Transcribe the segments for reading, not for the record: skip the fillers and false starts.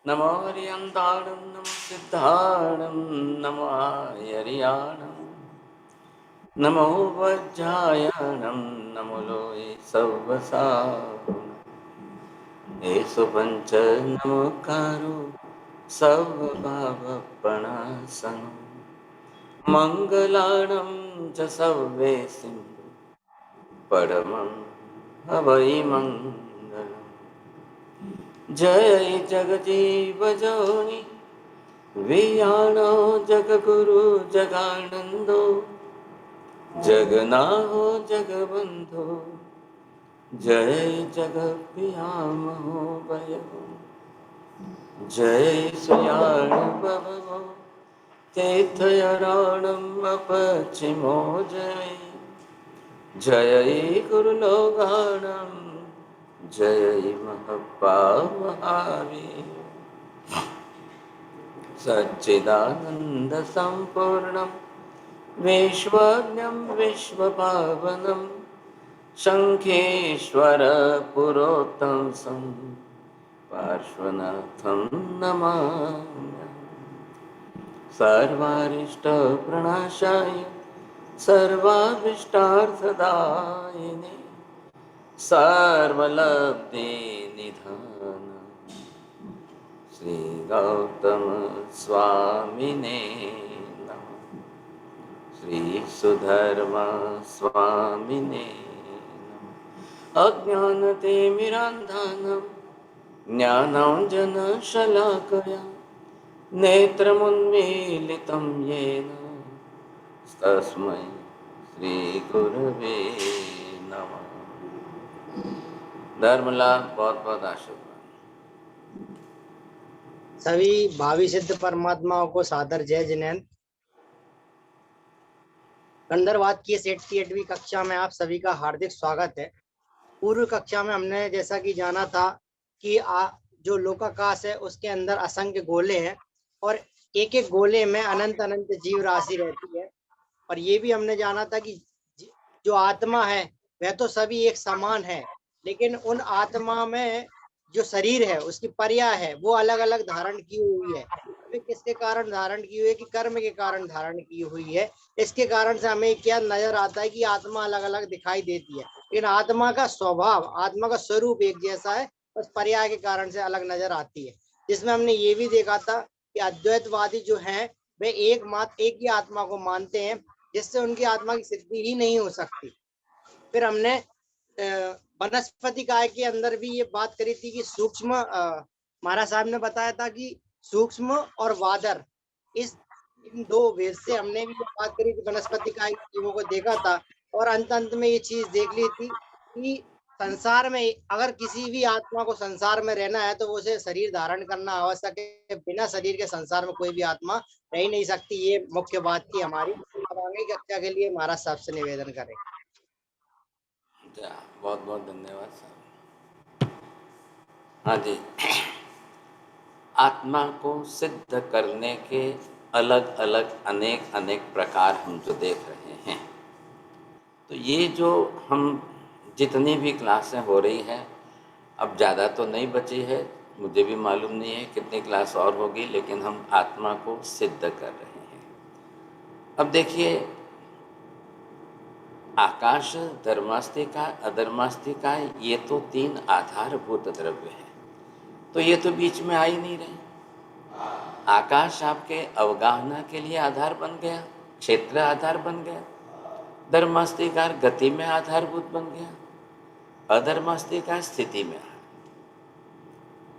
नमो हरियंताणं नमो सिद्धाणं नमो आयरियाणं नमो वज्रायणं नमो लोये सर्वसाहुनं एषु पञ्च नमोकारो सर्वभावपणासनं मङ्गलाणं च सर्वेसिं परमं हवै मङ्गलम् जय जगजीव जोनि वियाणो जगगुरु जगानंदो जगनाहो जगबंधो जय जगपियामहो भयो जय सुयाण बभो तीर्थयाणम अपचिमो जय जय गुरुलोगाणम जय महपावहावी सच्चिदानंद संपूर्णं विश्वज्ञं विश्वपावनं शंखेश्वर पुरोत्तंसं पार्श्वनाथं नमाम्यहं सर्वारिष्टप्रणाशाय सर्वाभीष्टार्थदायिने सर्वलब्धिनिधान श्री गौतम स्वामिने नमः श्री सुधर्मा स्वामिने नमः अज्ञानतिमिरान्धनं ज्ञानाञ्जनशलाकया नेत्रमुन्मीलितं येन तस्मै श्रीगुरवे नमः। धर्मलाल बहुत बहुत आशीर्वाद। सभी भावी सिद्ध परमात्माओं को सादर जय जिनेन्द्र। कंदरवाद की 68वीं कक्षा में आप सभी का हार्दिक स्वागत है। पूर्व कक्षा में हमने जैसा कि जाना था कि जो लोकाकाश है उसके अंदर असंख्य गोले हैं और एक एक गोले में अनंत अनंत जीव राशि रहती है। और ये भी हमने जाना था कि जो आत्मा है वह तो सभी एक समान है, लेकिन उन आत्मा में जो शरीर है उसकी पर्याय है वो अलग अलग धारण की हुई है। वे किसके कारण धारण की हुई है? कि कर्म के कारण धारण की हुई है। इसके कारण से हमें क्या नजर आता है कि आत्मा अलग अलग दिखाई देती है, लेकिन आत्मा का स्वभाव, आत्मा का स्वरूप एक जैसा है, बस पर्याय के कारण से अलग नजर आती है। जिसमें हमने ये भी देखा था कि अद्वैतवादी जो है वे एक ही आत्मा को मानते हैं, जिससे उनकी आत्मा की सिद्धि ही नहीं हो सकती। फिर हमने वनस्पति काय के अंदर भी ये बात करी थी कि सूक्ष्म, महाराज साहब ने बताया था कि सूक्ष्म और वादर, इन दो भेद से हमने भी ये बात करी थी, वनस्पति काय के जीवों को देखा था। और अंत में ये चीज देख ली थी कि संसार में अगर किसी भी आत्मा को संसार में रहना है तो उसे शरीर धारण करना आवश्यक है। बिना शरीर के संसार में कोई भी आत्मा रह ही नहीं सकती। ये मुख्य बात थी हमारी। अब आगे कक्षा के लिए महाराज साहब से निवेदन करें। बहुत बहुत धन्यवाद साहब। हाँ जी, आत्मा को सिद्ध करने के अलग अलग अनेक प्रकार हम जो देख रहे हैं, तो ये जो हम जितनी भी क्लासें हो रही हैं, अब ज़्यादा तो नहीं बची है, मुझे भी मालूम नहीं है कितनी क्लास और होगी, लेकिन हम आत्मा को सिद्ध कर रहे हैं। अब देखिए, आकाश धर्मास्तिका अधर्मास्तिका ये तो 3 आधारभूत द्रव्य हैं, तो ये तो बीच में आ ही नहीं रहे। आकाश आपके अवगाहना के लिए आधार बन गया, क्षेत्र आधार बन गया, धर्मास्तिका गति में आधारभूत बन गया, अधर्मास्तिका स्थिति में।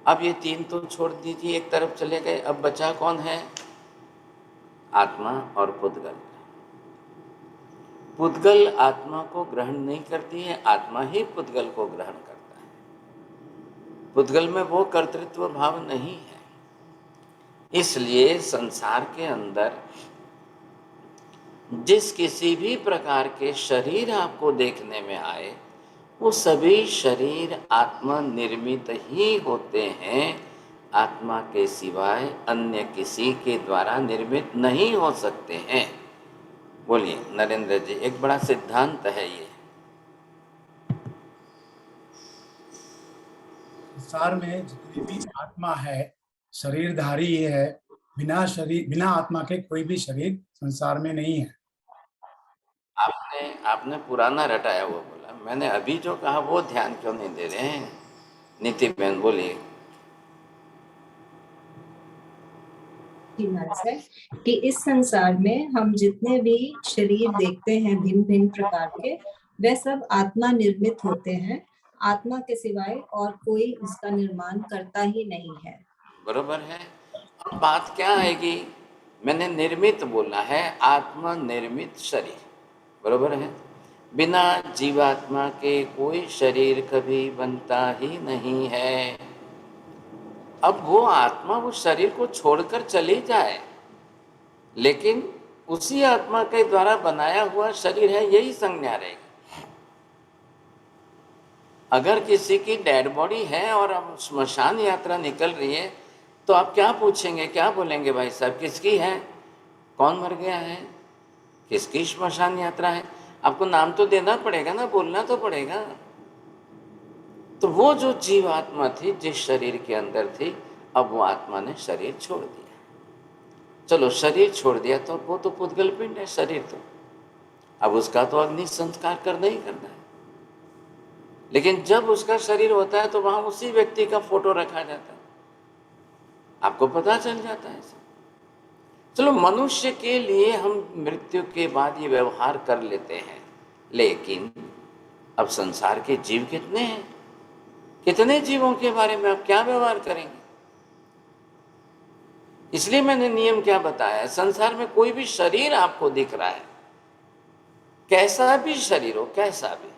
अब ये 3 तो छोड़ दीजिए, एक तरफ चले गए। अब बचा कौन है? आत्मा और पुद्गल। पुद्गल आत्मा को ग्रहण नहीं करती है, आत्मा ही पुद्गल को ग्रहण करता है। पुद्गल में वो कर्तृत्व भाव नहीं है। इसलिए संसार के अंदर जिस किसी भी प्रकार के शरीर आपको देखने में आए, वो सभी शरीर आत्मा निर्मित ही होते हैं। आत्मा के सिवाय अन्य किसी के द्वारा निर्मित नहीं हो सकते हैं। बोलिए नरेंद्र जी, एक बड़ा सिद्धांत है ये। संसार में जितनी भी आत्मा है शरीरधारी ये है, बिना शरीर बिना आत्मा के कोई भी शरीर संसार में नहीं है। आपने पुराना रटाया हुआ बोला, मैंने अभी जो कहा वो ध्यान क्यों नहीं दे रहे हैं? नीति बहन बोलिए। की महाराज है कि इस संसार में हम जितने भी शरीर देखते हैं भिन्न भिन्न प्रकार के, वे सब आत्मा निर्मित होते हैं। आत्मा के सिवाय और कोई इसका निर्माण करता ही नहीं है। बरोबर है। अब बात क्या आएगी? मैंने निर्मित बोला है, आत्मा निर्मित शरीर, बरोबर है। बिना जीवात्मा के कोई शरीर कभी बनता ही नहीं है। अब वो आत्मा उस शरीर को छोड़कर चली जाए, लेकिन उसी आत्मा के द्वारा बनाया हुआ शरीर है, यही संज्ञा रहेगी। अगर किसी की डेड बॉडी है और अब स्मशान यात्रा निकल रही है, तो आप क्या पूछेंगे, क्या बोलेंगे? भाई साहब किसकी है, कौन मर गया है, किसकी स्मशान यात्रा है? आपको नाम तो देना पड़ेगा ना, बोलना तो पड़ेगा। तो वो जो जीव आत्मा थी, जिस शरीर के अंदर थी, अब वो आत्मा ने शरीर छोड़ दिया। चलो शरीर छोड़ दिया तो वो तो पुद्गल पिंड है शरीर, तो अब उसका तो अग्नि संस्कार करना ही करना है। लेकिन जब उसका शरीर होता है तो वहां उसी व्यक्ति का फोटो रखा जाता है, आपको पता चल जाता है। चलो मनुष्य के लिए हम मृत्यु के बाद ये व्यवहार कर लेते हैं, लेकिन अब संसार के जीव कितने हैं, कितने जीवों के बारे में आप क्या व्यवहार करेंगे? इसलिए मैंने नियम क्या बताया, संसार में कोई भी शरीर आपको दिख रहा है, कैसा भी शरीर हो, कैसा भी,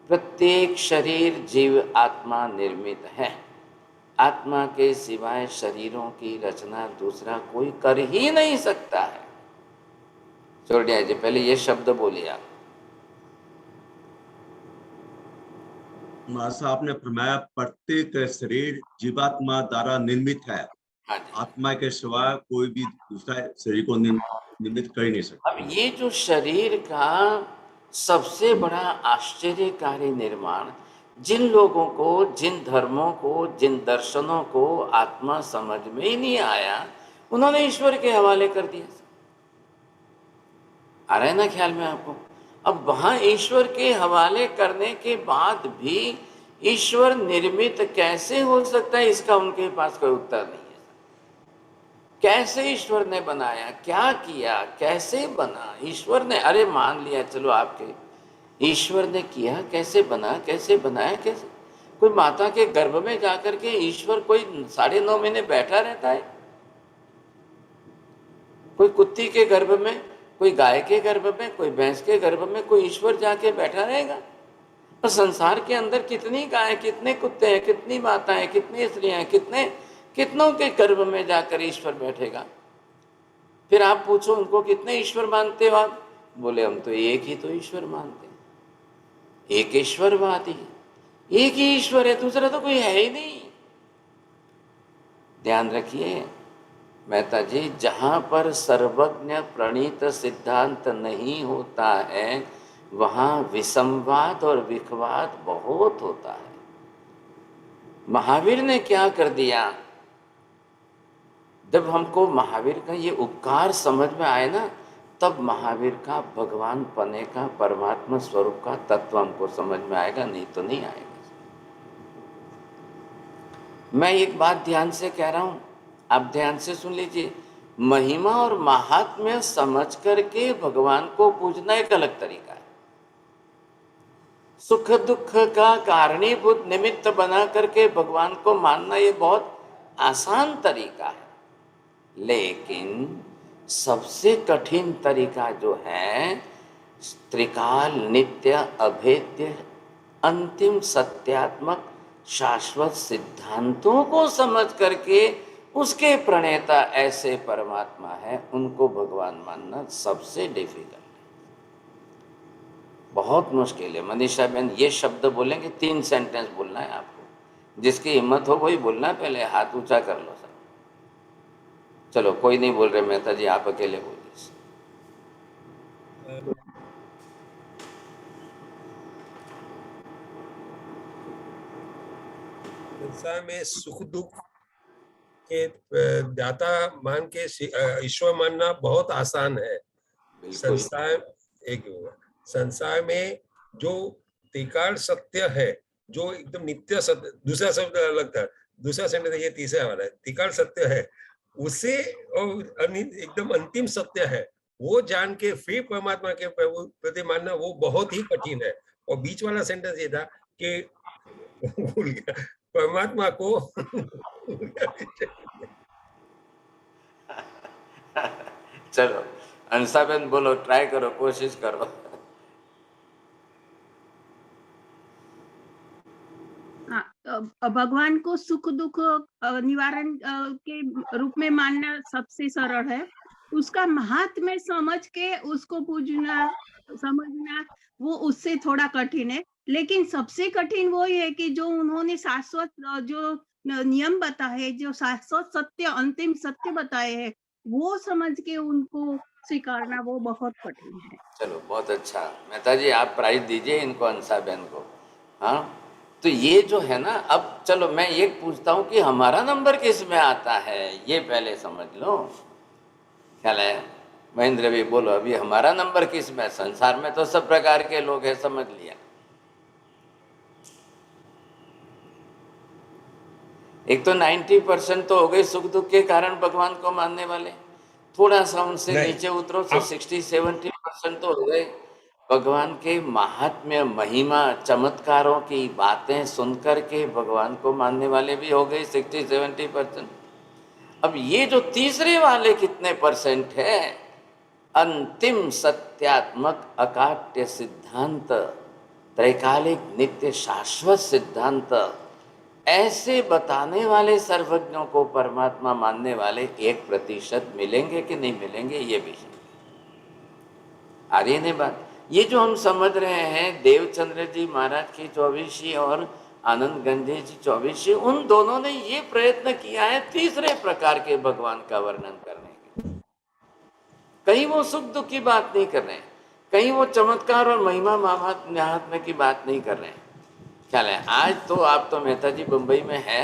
प्रत्येक शरीर जीव आत्मा निर्मित है। आत्मा के सिवाय शरीरों की रचना दूसरा कोई कर ही नहीं सकता है। छोड़िया जी, पहले ये शब्द बोलिए आप। महाराज साहब ने फरमाया प्रत्येक शरीर जीवात्मा द्वारा निर्मित है। हाँ जी। आत्मा के सिवा कोई भी दूसरा शरीर को निर्मित कर ही नहीं सकता। अब ये जो शरीर का सबसे बड़ा आश्चर्यकारी निर्माण, जिन लोगों को, जिन धर्मों को, जिन दर्शनों को आत्मा समझ में ही नहीं आया, उन्होंने ईश्वर के हवाले कर दिया। आ रहा है ना ख्याल में आपको? अब वहां ईश्वर के हवाले करने के बाद भी ईश्वर निर्मित कैसे हो सकता है, इसका उनके पास कोई उत्तर नहीं है। कैसे ईश्वर ने बनाया, क्या किया, कैसे बना ईश्वर ने? अरे मान लिया चलो आपके, ईश्वर ने किया, कैसे बना, कैसे बनाया, कैसे? कोई माता के गर्भ में जाकर के ईश्वर कोई 9.5 महीने बैठा रहता है? कोई कुत्ती के गर्भ में, कोई गाय के गर्भ में, कोई भैंस के गर्भ में कोई ईश्वर जाके बैठा रहेगा? तो संसार के अंदर कितनी गाय, कितने कुत्ते हैं, कितनी माताएं, कितनी स्त्रियां, कितनों के गर्भ में जाकर ईश्वर बैठेगा? फिर आप पूछो उनको कितने ईश्वर मानते हो आप? बोले हम तो एक ही तो ईश्वर मानते हैं, एक ईश्वरवादी, एक ही ईश्वर है, दूसरा तो कोई है ही नहीं। ध्यान रखिए मेहता जी, जहां पर सर्वज्ञ प्रणीत सिद्धांत नहीं होता है, वहां विसंवाद और विखवाद बहुत होता है। महावीर ने क्या कर दिया, जब हमको महावीर का ये उपकार समझ में आए ना, तब महावीर का भगवान पने का, परमात्मा स्वरूप का तत्व हमको समझ में आएगा, नहीं तो नहीं आएगा। मैं एक बात ध्यान से कह रहा हूं, आप ध्यान से सुन लीजिए। महिमा और महात्म्य समझ करके भगवान को पूजना एक अलग तरीका है। सुख दुख का कारणीभूत निमित्त बना करके भगवान को मानना ये बहुत आसान तरीका है, लेकिन सबसे कठिन तरीका जो है, त्रिकाल नित्य अभेद्य अंतिम सत्यात्मक शाश्वत सिद्धांतों को समझ करके उसके प्रणेता ऐसे परमात्मा है, उनको भगवान मानना सबसे डिफिकल्ट है, बहुत मुश्किल है। मनीषा बहन ये शब्द बोलेंगे, 3 सेंटेंस बोलना है आपको, जिसकी हिम्मत हो वही बोलना, पहले हाथ ऊंचा कर लो सब। चलो कोई नहीं बोल रहे मेहता जी, आप अकेले बोलिए। संसार में सुख दुख कि दाता मान के ईश्वर मानना बहुत आसान है। बिल्कुल संसार में जो त्रिकाल सत्य है, जो एकदम नित्य सत्य, दूसरा शब्द अलग था, दूसरा शब्द ये तीसरा वाला है, त्रिकाल सत्य है, उसे और एकदम अंतिम सत्य है, वो जान के फिर परमात्मा के प्रति मानना वो बहुत ही कठिन है। और बीच वाला सेंटेंस ये था कि भूल गया परमात्मा को चलो अंसाबेन बोलो, ट्राई करो, कोशिश करो। भगवान को सुख दुख निवारण के रूप में मानना सबसे सरल है। उसका महात्म्य समझ के उसको पूजना समझना वो उससे थोड़ा कठिन है। लेकिन सबसे कठिन वो है कि जो उन्होंने शाश्वत जो नियम बताए, जो शाश्वत सत्य अंतिम सत्य बताए हैं, वो समझ के उनको स्वीकारना वो बहुत कठिन है। चलो बहुत अच्छा, मेहता जी आप प्राइज दीजिए इनको, अंसा बहन को। हाँ तो ये जो है ना, अब चलो मैं ये पूछता हूँ कि हमारा नंबर किस में आता है, ये पहले समझ लो। ख्याल है महेंद्र भी बोलो, अभी हमारा नंबर किस में? संसार में तो सब प्रकार के लोग हैं, समझ लिया। एक तो 90% तो हो गए सुख दुख के कारण भगवान को मानने वाले, थोड़ा सा उनसे नीचे उतरो तो 60-70% तो हो गए भगवान के महात्म्य महिमा चमत्कारों की बातें सुनकर के भगवान को मानने वाले भी हो गए 60-70%। अब ये जो तीसरे वाले कितने परसेंट है? अंतिम सत्यात्मक अकाट्य सिद्धांत, त्रैकालिक नित्य शाश्वत सिद्धांत, ऐसे बताने वाले सर्वज्ञों को परमात्मा मानने वाले 1% मिलेंगे कि नहीं मिलेंगे, ये विषय आ रही नहीं बात। ये जो हम समझ रहे हैं देवचंद्र जी महाराज की 24वीं और आनंद गंजे जी 24वीं, उन दोनों ने ये प्रयत्न किया है तीसरे प्रकार के भगवान का वर्णन करने के। कहीं वो सुख दुख की बात नहीं कर रहे हैं, कहीं वो चमत्कार और महिमा महात्म्य की बात नहीं कर रहे हैं। ख्याल है आज तो आप तो मेहता जी बम्बई में है,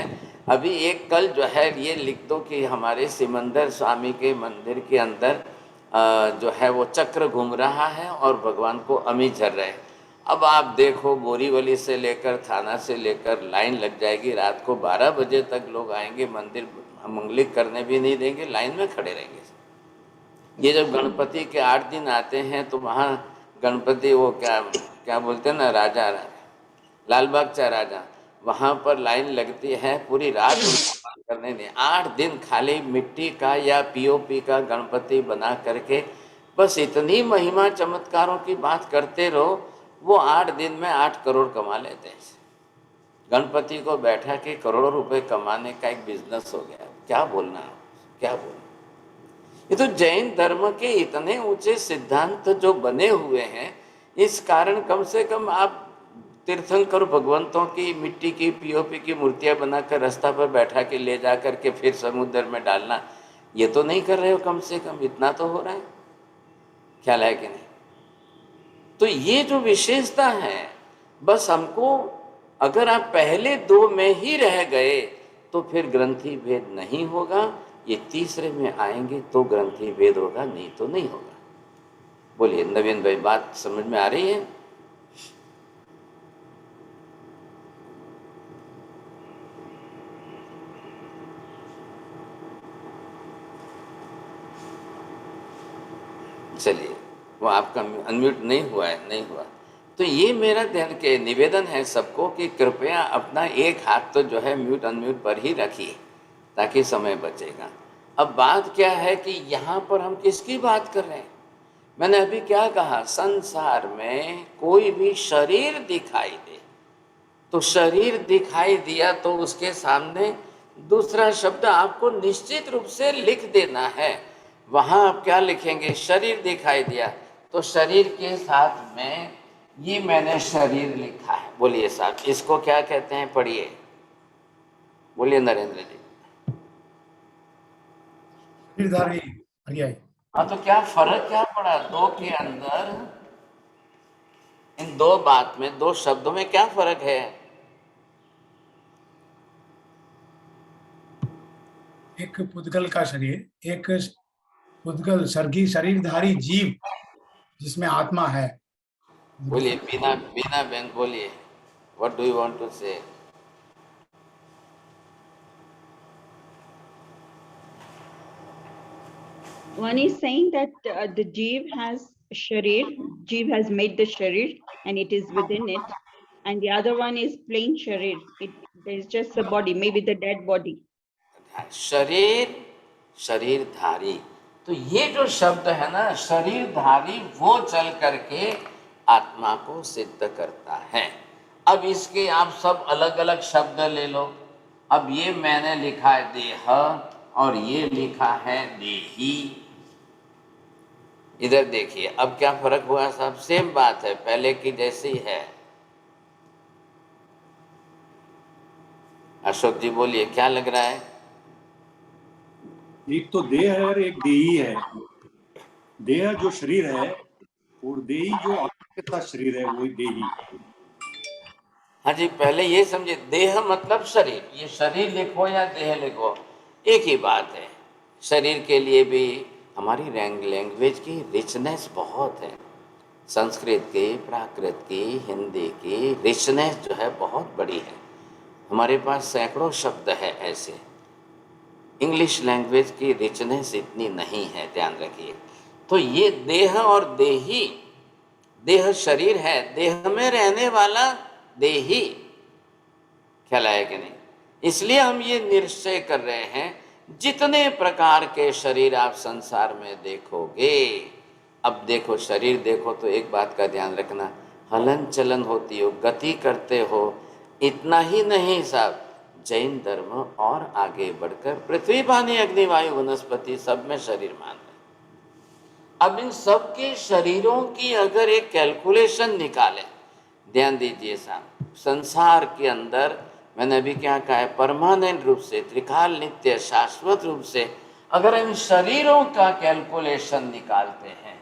अभी एक कल जो है ये लिख दो कि हमारे सिमंदर स्वामी के मंदिर के अंदर जो है वो चक्र घूम रहा है और भगवान को अमी झर रहे हैं। अब आप देखो बोरीवली से लेकर थाना से लेकर लाइन लग जाएगी, रात को 12 बजे तक लोग आएंगे, मंदिर मंगलिक करने भी नहीं देंगे, लाइन में खड़े रहेंगे। ये जब गणपति के 8 दिन आते हैं तो वहाँ गणपति वो क्या बोलते हैं ना, राजा लाल बाग चा राजा, वहाँ पर लाइन लगती है पूरी रात करने नहीं। 8 दिन खाली मिट्टी का या पीओपी का गणपति बना करके बस इतनी महिमा चमत्कारों की बात करते रहो, वो 8 दिन में 8 करोड़ कमा लेते हैं। गणपति को बैठा के करोड़ों रुपए कमाने का एक बिजनेस हो गया। क्या बोलना, क्या बोलना। ये तो जैन धर्म के इतने ऊंचे सिद्धांत जो बने हुए हैं, इस कारण कम से कम आप तीर्थंकर भगवंतों की मिट्टी की पीओपी की मूर्तियां बनाकर रास्ता पर बैठा के ले जा करके फिर समुद्र में डालना, ये तो नहीं कर रहे हो। कम से कम इतना तो हो रहा है, ख्याल है कि नहीं? तो ये जो विशेषता है, बस हमको अगर आप पहले 2 में ही रह गए तो फिर ग्रंथि भेद नहीं होगा। ये तीसरे में आएंगे तो ग्रंथि भेद होगा, नहीं तो नहीं होगा। बोलिए नवीन भाई, बात समझ में आ रही है? चलिए, वो आपका अनम्यूट नहीं हुआ है, नहीं हुआ तो ये मेरा ध्यान के निवेदन है सबको कि कृपया अपना एक हाथ तो जो है म्यूट अनम्यूट पर ही रखिए ताकि समय बचेगा। अब बात क्या है कि यहाँ पर हम किसकी बात कर रहे हैं? मैंने अभी क्या कहा, संसार में कोई भी शरीर दिखाई दे तो शरीर दिखाई दिया तो उसके सामने दूसरा शब्द आपको निश्चित रूप से लिख देना है। वहाँ आप क्या लिखेंगे? शरीर दिखाई दिया तो शरीर के साथ में ये मैंने शरीर लिखा है। बोलिए साहब, इसको क्या कहते हैं? पढ़िए, बोलिए नरेंद्र जी। शरीरधारी पर्याय। हाँ, तो क्या फर्क क्या पड़ा दो के अंदर? इन 2 बात में, 2 शब्दों में क्या फर्क है? एक पुद्गल का शरीर, एक पुद्गल शरीरधारी जीव जिसमें आत्मा है। बोलिए बीना बीना बहन, बोलिए, what do you want to say? One is saying that the Jeev has sharir, Jeev has made the sharir and it is within it. And the other one is plain sharir. There is just a body, maybe the dead body. शरीर, शरीरधारी, तो ये जो शब्द है ना, शरीरधारी, वो चल करके आत्मा को सिद्ध करता है। अब इसके आप सब अलग अलग शब्द ले लो। अब ये मैंने लिखा है देह और ये लिखा है देही। इधर देखिए अब क्या फर्क हुआ साहब? सेम बात है, पहले की जैसी है। अशोक जी बोलिए, क्या लग रहा है? एक तो देह है और एक देही है। देह जो शरीर है और देही जो आत्मा का शरीर है, वही देही। हाँ जी, पहले ये समझे, देह मतलब शरीर, ये शरीर लिखो या देह लिखो एक ही बात है। शरीर के लिए भी हमारी लैंग्वेज की रिचनेस बहुत है। संस्कृत की, प्राकृत की, हिंदी की रिचनेस जो है बहुत बड़ी है। हमारे पास सैकड़ों शब्द है ऐसे। इंग्लिश लैंग्वेज की रिचनेस इतनी नहीं है, ध्यान रखिए। तो ये देह और देही, देह शरीर है, देह में रहने वाला देही, ख्याल आया कि नहीं? इसलिए हम ये निश्चय कर रहे हैं, जितने प्रकार के शरीर आप संसार में देखोगे, अब देखो शरीर देखो तो एक बात का ध्यान रखना, हलन चलन होती हो, गति करते हो, इतना ही नहीं साहब, जैन धर्म और आगे बढ़कर पृथ्वी पानी अग्नि वायु वनस्पति सब में शरीर मान रहे। अब इन सब के शरीरों की अगर एक कैलकुलेशन निकाले, ध्यान दीजिए साहब, संसार के अंदर मैंने अभी क्या कहा है, परमानेंट रूप से, त्रिकाल नित्य शाश्वत रूप से अगर इन शरीरों का कैलकुलेशन निकालते हैं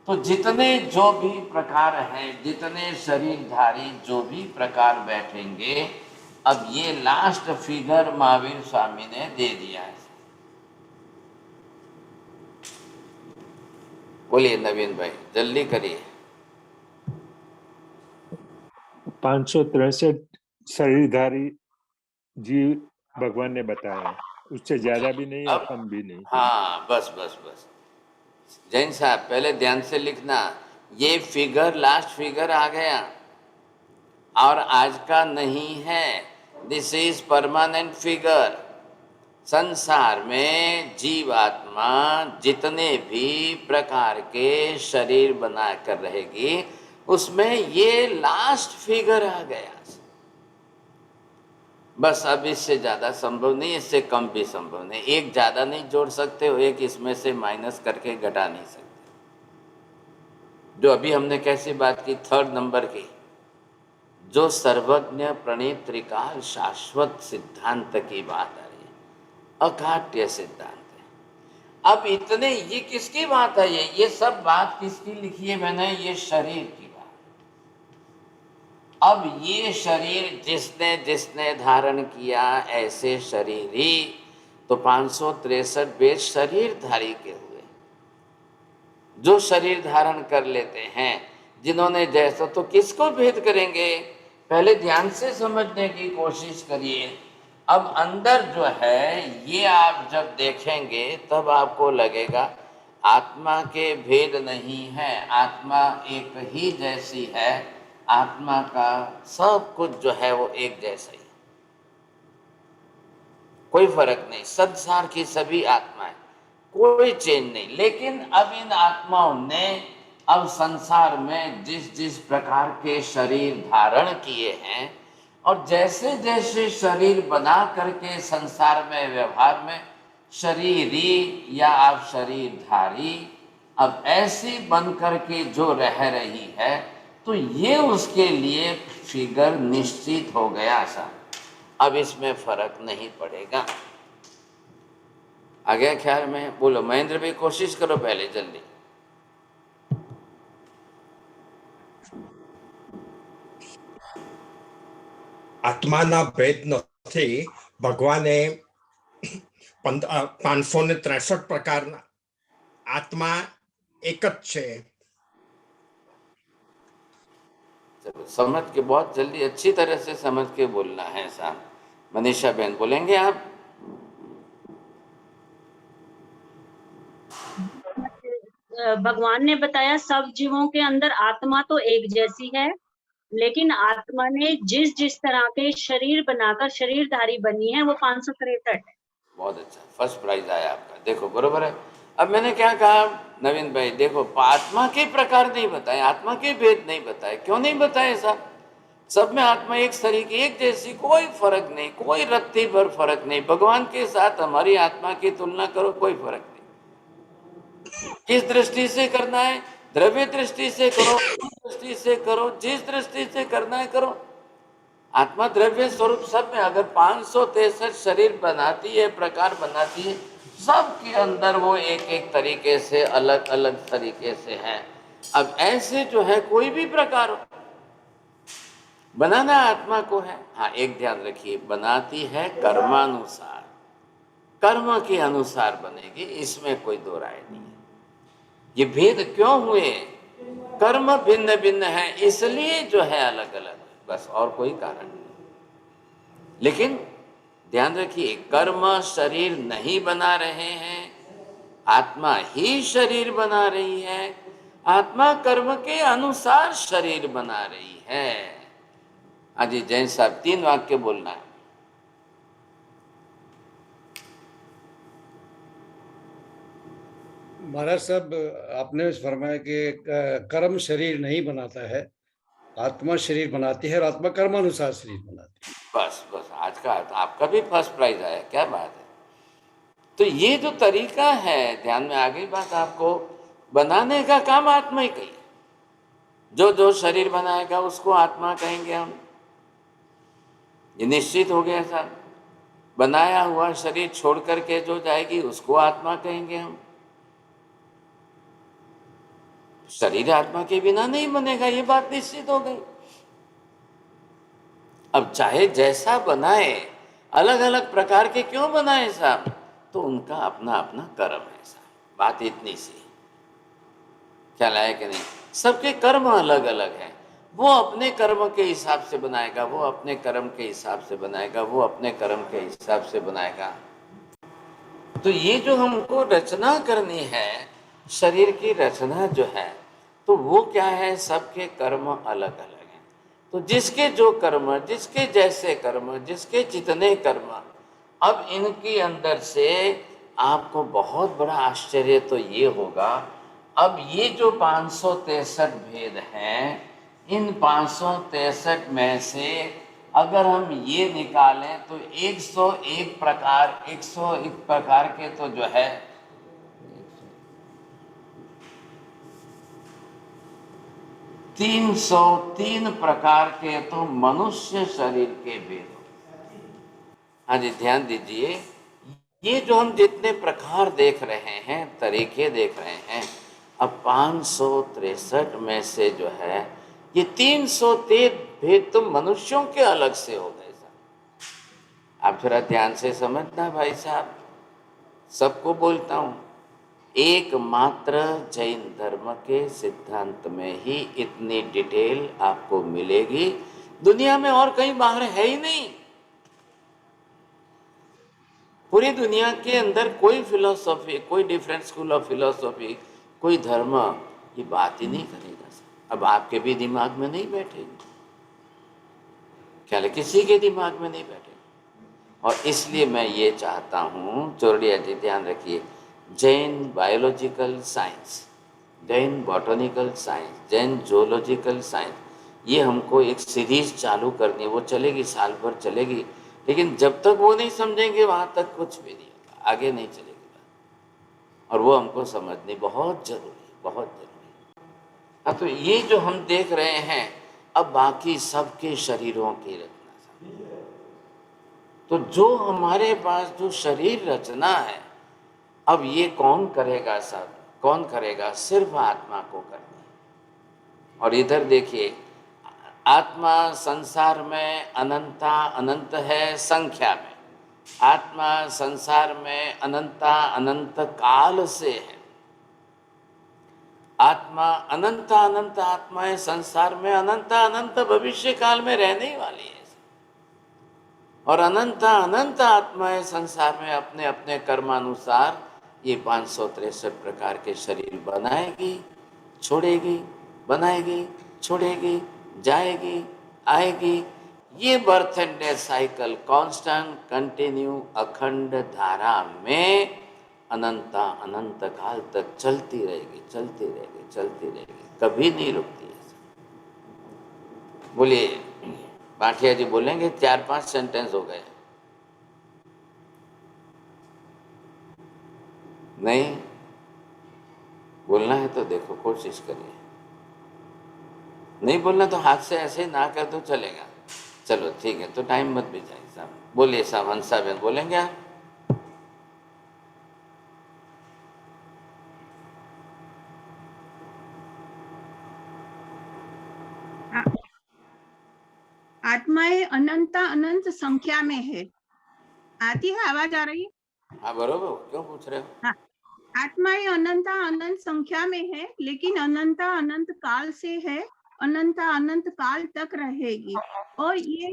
तो जितने जो भी प्रकार हैं, जितने शरीरधारी जो भी प्रकार बैठेंगे, अब ये लास्ट फिगर महावीर स्वामी ने दे दिया है। बोलिए नवीन भाई, जल्दी करिए। 563 शरीरधारी जीव भगवान ने बताया है, उससे ज्यादा भी नहीं और कम भी नहीं। हाँ बस बस बस, जैन साहब पहले ध्यान से लिखना, ये फिगर लास्ट फिगर आ गया और आज का नहीं है, दिस इज परमानेंट फिगर। संसार में जीवात्मा जितने भी प्रकार के शरीर बनाकर रहेगी, उसमें ये लास्ट फिगर आ गया। बस अब इससे ज़्यादा संभव नहीं, इससे कम भी संभव नहीं। एक ज़्यादा नहीं जोड़ सकते हो, एक इसमें से माइनस करके घटा नहीं सकते। जो अभी हमने कैसी बात की, थर्ड नंबर की, जो सर्वज्ञ प्रणीत त्रिकाल शाश्वत सिद्धांत की बात आ रही है, अकाट्य सिद्धांत है। अब इतने, ये किसकी बात है? ये सब बात किसकी लिखी है मैंने? ये शरीर की बात। अब ये शरीर जिसने जिसने धारण किया, ऐसे शरीर ही तो 563 वेद शरीरधारी के हुए, जो शरीर धारण कर लेते हैं, जिन्होंने जैसा। तो किसको भेद करेंगे? पहले ध्यान से समझने की कोशिश करिए। अब अंदर जो है, ये आप जब देखेंगे तब आपको लगेगा आत्मा के भेद नहीं है, आत्मा एक ही जैसी है, आत्मा का सब कुछ जो है वो एक जैसा ही, कोई फर्क नहीं। संसार की सभी आत्माएं, कोई चेंज नहीं। लेकिन अब इन आत्माओं ने अब संसार में जिस जिस प्रकार के शरीर धारण किए हैं, और जैसे जैसे शरीर बना करके संसार में व्यवहार में शरीरी या आप शरीरधारी अब ऐसी बन करके जो रह रही है, तो ये उसके लिए फिगर निश्चित हो गया सा। अब इसमें फर्क नहीं पड़ेगा। आ गया ख्याल में? बोलो महेंद्र भाई, कोशिश करो पहले जल्दी। આત્માના ભેદ નથી. ભગવાને 563 પ્રકારના આત્મા એક જ છે. समझ के बहुत जल्दी अच्छी तरह से समझ के बोलना है साहब. मनीषा बहन बोलेंगे आप? भगवान ने बताया सब जीवों के अंदर आत्मा तो एक जैसी है, लेकिन आत्मा ने जिस जिस तरह के शरीर बनाकर शरीरधारी बनी है वो 563 है. बहुत अच्छा, फर्स्ट प्राइज आया आपका. देखो बरोबर है. अब मैंने क्या कहा नवीन भाई, देखो आत्मा के प्रकार नहीं बताए, आत्मा के भेद नहीं बताए. क्यों नहीं बताए साहब? सब में आत्मा एक तरीके एक जैसी, कोई फर्क नहीं, कोई रत्ती भर फर्क नहीं. भगवान के साथ हमारी आत्मा की तुलना करो, कोई फर्क नहीं. किस दृष्टि से करना है? द्रव्य दृष्टि से करो, दृष्टि से करो, जिस दृष्टि से करना है करो. आत्मा द्रव्य स्वरूप सब में अगर 563 शरीर बनाती है, प्रकार बनाती है, सबके अंदर वो एक एक तरीके से अलग अलग तरीके से है. अब ऐसे जो है कोई भी प्रकार हो, बनाना आत्मा को है. हाँ, एक ध्यान रखिए, बनाती है कर्मानुसार, कर्म के अनुसार बनेगी, इसमें कोई दो राय नहीं है. ये भेद क्यों हुए? कर्म भिन्न भिन्न है इसलिए जो है अलग अलग, बस और कोई कारण नहीं. लेकिन ध्यान रखिए, कर्म शरीर नहीं बना रहे हैं, आत्मा ही शरीर बना रही है. आत्मा कर्म के अनुसार शरीर बना रही है. अजी जैन साहब 3 वाक्य बोलना है. महाराज साहब, आपने फरमाया कि कर्म शरीर नहीं बनाता है, आत्मा शरीर बनाती है और आत्मा कर्मानुसार शरीर बनाती है. बस बस, आज का आपका भी फर्स्ट प्राइज आया, क्या बात है. तो ये जो तरीका है, ध्यान में आ गई बात आपको. बनाने का काम आत्मा ही कही, जो जो शरीर बनाएगा उसको आत्मा कहेंगे हम. ये निश्चित हो गया साहब. बनाया हुआ शरीर छोड़ करके जो जाएगी उसको आत्मा कहेंगे हम. शरीर आत्मा के बिना नहीं बनेगा, ये बात निश्चित हो गई. अब चाहे जैसा बनाए, अलग अलग प्रकार के क्यों बनाए साहब? तो उनका अपना अपना कर्म है साहब. बात इतनी सी, ख्याल आया कि नहीं? सबके कर्म अलग अलग हैं. वो अपने कर्म के हिसाब से बनाएगा, वो अपने कर्म के हिसाब से बनाएगा, वो अपने कर्म के हिसाब से बनाएगा. तो ये जो हमको रचना करनी है, शरीर की रचना जो है, तो वो क्या है? सबके कर्म अलग अलग हैं. तो जिसके जो कर्म, जिसके जैसे कर्म, जिसके जितने कर्म, अब इनके अंदर से आपको बहुत बड़ा आश्चर्य तो ये होगा, अब ये जो 563 भेद हैं, इन 563 में से अगर हम ये निकालें तो 101 प्रकार के तो जो है 303 प्रकार के तो मनुष्य शरीर के भेद. हाँ जी, ध्यान दीजिए, ये जो हम जितने प्रकार देख रहे हैं, तरीके देख रहे हैं, अब 563 में से जो है ये 303 भेद तो मनुष्यों के अलग से हो गए साहब. आप थोड़ा ध्यान से समझना भाई साहब, सबको बोलता हूँ. एकमात्र जैन धर्म के सिद्धांत में ही इतनी डिटेल आपको मिलेगी, दुनिया में और कहीं बाहर है ही नहीं. पूरी दुनिया के अंदर कोई फिलोसॉफी, कोई डिफरेंट स्कूल ऑफ फिलोसॉफी, कोई धर्म ये बात ही नहीं करेगा. अब आपके भी दिमाग में नहीं बैठेगी, क्या है, किसी के दिमाग में नहीं बैठेगी. और इसलिए मैं ये चाहता हूँ, चोरडिया जी ध्यान रखिए, Jain biological science, Jain botanical science, Jain zoological science, ये हमको एक सीरीज चालू करनी है. वो चलेगी, साल भर चलेगी, लेकिन जब तक वो नहीं समझेंगे वहाँ तक कुछ भी नहीं होगा, आगे नहीं चलेगी बात. और वो हमको समझनी बहुत जरूरी, बहुत जरूरी. हाँ, तो ये जो हम देख रहे हैं, अब बाकी सबके शरीरों की रचना, तो जो हमारे पास जो शरीर रचना है, अब ये कौन करेगा साहब? कौन करेगा? सिर्फ आत्मा को करनी है. और इधर देखिए, आत्मा संसार में अनंत है संख्या में, आत्मा संसार में अनंत काल से है। आत्मा अनंत आत्माएं संसार में अनंत भविष्य काल में रहने वाली है, और अनंत आत्माएं संसार में अपने अपने कर्मानुसार ये 563 प्रकार के शरीर बनाएगी, छोड़ेगी, बनाएगी, छोड़ेगी, जाएगी, आएगी। ये birth and death cycle constant, continue, अखंड धारा में अनंत काल तक चलती रहेगी, चलती रहेगी, चलती रहेगी, कभी नहीं रुकती है। बोलिए, पाठिया जी बोलेंगे 4-5 सेंटेंस हो गए। नहीं बोलना है तो देखो, कोशिश करिए। नहीं बोलना तो हाथ से ऐसे ना कर दो, चलेगा। चलो ठीक है, तो टाइम मत बिताइए साहब। बोलिए साहब, हंसा बहन बोलेंगे आप? आत्माएं अनंत संख्या में है। आती है, आवाज आ रही है? हाँ बरोबर, क्यों पूछ रहे हो? हाँ, आत्माएं अनंत संख्या में है, लेकिन अनंत काल से है, अनंत काल तक रहेगी। और ये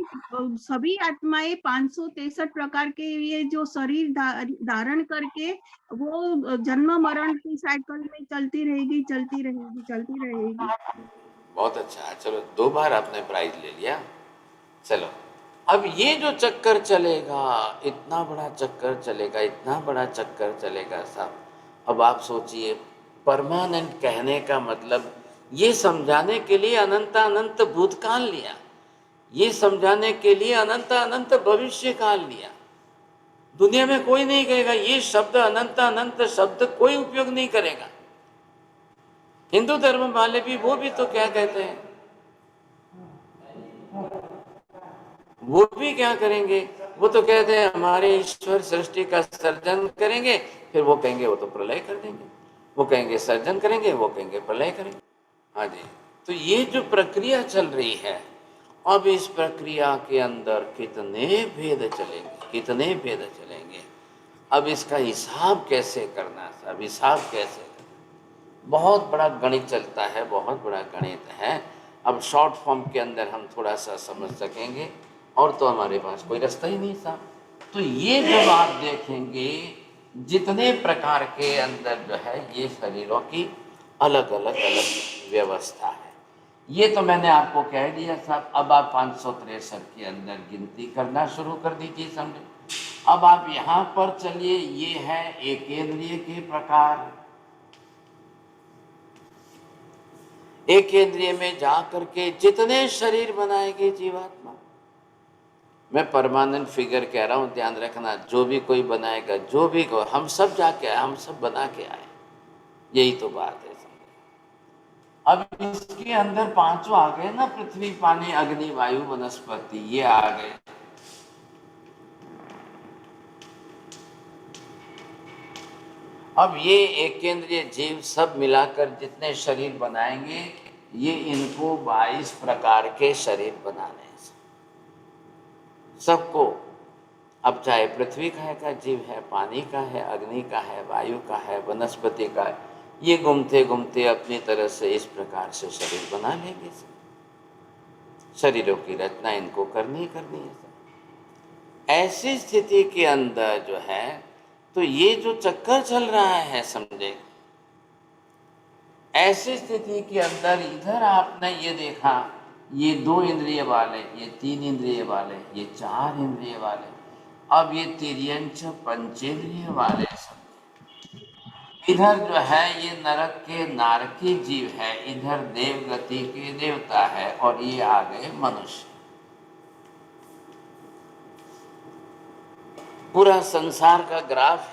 सभी आत्माएं 563 प्रकार के ये जो शरीर धारण करके वो जन्म मरण की साइकिल में चलती रहेगी, चलती रहेगी, चलती रहेगी। बहुत अच्छा, चलो 2 बार आपने प्राइज ले लिया। चलो, अब ये जो चक्कर चलेगा, इतना बड़ा चक्कर चलेगा, इतना बड़ा चक्कर चलेगा साहब। अब आप सोचिए, परमानेंट कहने का मतलब ये समझाने के लिए अनंत भूतकाल लिया, ये समझाने के लिए अनंत भविष्य काल लिया। दुनिया में कोई नहीं कहेगा ये शब्द, अनंत शब्द कोई उपयोग नहीं करेगा। हिंदू धर्म वाले भी, वो भी तो क्या कहते हैं, वो भी क्या करेंगे, वो तो कहते हैं हमारे ईश्वर सृष्टि का सर्जन करेंगे, फिर वो कहेंगे वो तो प्रलय कर देंगे, वो कहेंगे सर्जन करेंगे, वो कहेंगे प्रलय करेंगे। हाँ जी, तो ये जो प्रक्रिया चल रही है, अब इस प्रक्रिया के अंदर कितने भेद चलेंगे, कितने भेद चलेंगे। अब इसका हिसाब कैसे करना साहब, हिसाब कैसे करना, बहुत बड़ा गणित चलता है, बहुत बड़ा गणित है। अब शॉर्ट फॉर्म के अंदर हम थोड़ा सा समझ सकेंगे, और तो हमारे पास कोई रास्ता ही नहीं साहब। तो ये जब आप देखेंगे, जितने प्रकार के अंदर जो है ये शरीरों की अलग अलग व्यवस्था है, ये तो मैंने आपको कह दिया साहब। अब आप 563 के अंदर गिनती करना शुरू कर दीजिए, समझे। अब आप यहाँ पर चलिए, ये है एकेंद्रिय के प्रकार। एकेंद्रिय में जा करके जितने शरीर बनाएंगे जीवात्मा, मैं परमानेंट फिगर कह रहा हूँ, ध्यान रखना, जो भी कोई बनाएगा, जो भी को, हम सब जाके आए, हम सब बना के आए, यही तो बात है। अब इसके अंदर 5 आ गए ना, पृथ्वी, पानी, अग्नि, वायु, वनस्पति, ये आ गए। अब ये एक केंद्रीय जीव सब मिलाकर जितने शरीर बनाएंगे, ये इनको 22 प्रकार के शरीर बनाने हैं सबको। अब चाहे पृथ्वी का जीव है, पानी का है, अग्नि का है, वायु का है, वनस्पति का है, ये घूमते घूमते अपनी तरह से इस प्रकार से शरीर बना लेंगे। शरीरों की रचना इनको करनी है। ऐसी स्थिति के अंदर जो है, तो ये जो चक्कर चल रहा है, समझे, ऐसी स्थिति के अंदर इधर आपने ये देखा, ये 2 इंद्रिय वाले, ये 3 इंद्रिय वाले, ये 4 इंद्रिय वाले, अब ये तिर्यंच पंचेंद्रिय वाले सब। इधर जो है ये नरक के नारकी जीव है, इधर देव गति के देवता है, और ये आ गए मनुष्य। पूरा संसार का ग्राफ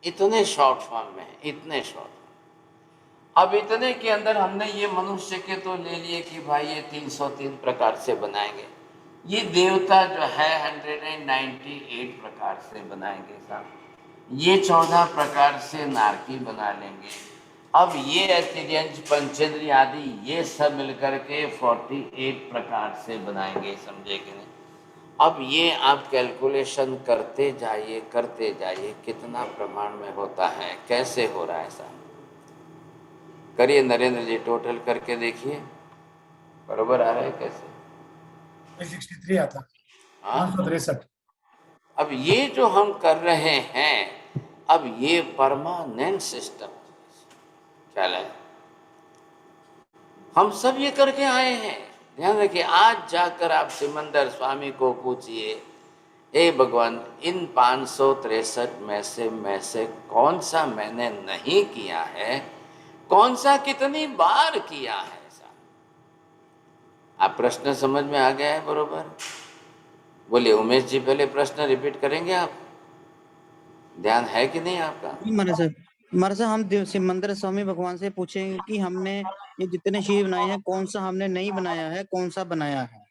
इतने शॉर्ट फॉर्म में है, इतने शॉर्ट। अब इतने के अंदर हमने ये मनुष्य के तो ले लिए कि भाई ये 303 प्रकार से बनाएंगे, ये देवता जो है 198 प्रकार से बनाएंगे साहब, ये 14 प्रकार से नारकी बना लेंगे। अब ये तिर्यंच पंचेंद्रिय आदि ये सब मिलकर के 48 प्रकार से बनाएंगे, समझे कि नहीं। अब ये आप कैलकुलेशन करते जाइए कितना प्रमाण में होता है, कैसे हो रहा है ऐसा। करिए नरेंद्र जी, टोटल करके देखिए बरोबर आ रहा है कैसे। 363 आता, हाँ 563। अब ये जो हम कर रहे हैं, अब ये परमानेंट सिस्टम ख्याल है, हम सब ये करके आए हैं। ध्यान रखिए, आज जाकर आप सिमंदर स्वामी को पूछिए, हे भगवान इन 563 में से कौन सा मैंने नहीं किया है, कौन सा कितनी बार किया है। ऐसा आप प्रश्न समझ में आ गया है बरोबर। बोलिए उमेश जी, पहले प्रश्न रिपीट करेंगे आप, ध्यान है कि नहीं आपका। महाराज साहब हम सिमंदर स्वामी भगवान से पूछेंगे कि हमने ये जितने शिव बनाए हैं कौन सा हमने नहीं बनाया है, कौन सा बनाया है,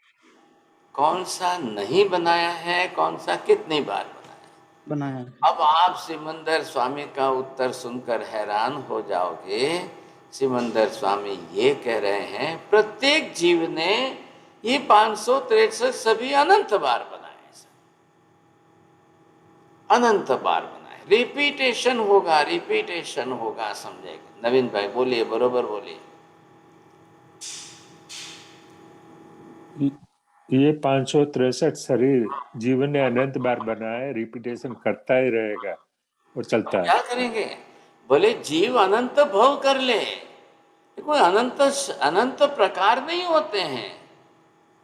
कौन सा नहीं बनाया है, कौन सा कितनी बार बनाया है। अब आप सिमंदर स्वामी का उत्तर सुनकर हैरान हो जाओगे। सिमंदर स्वामी ये कह रहे हैं प्रत्येक जीव ने ये 563 सभी अनंत बार बनाए, अनंत बार बनाए। रिपीटेशन होगा, समझेगा। नवीन भाई बोलिए, बरोबर बोलिए। ये 563 शरीर जीवन ने अनंत बार बनाया, रिपीटेशन करता ही रहेगा और चलता है। क्या करेंगे, बोले जीव अनंत भव कर ले, कोई अनंत प्रकार नहीं होते हैं,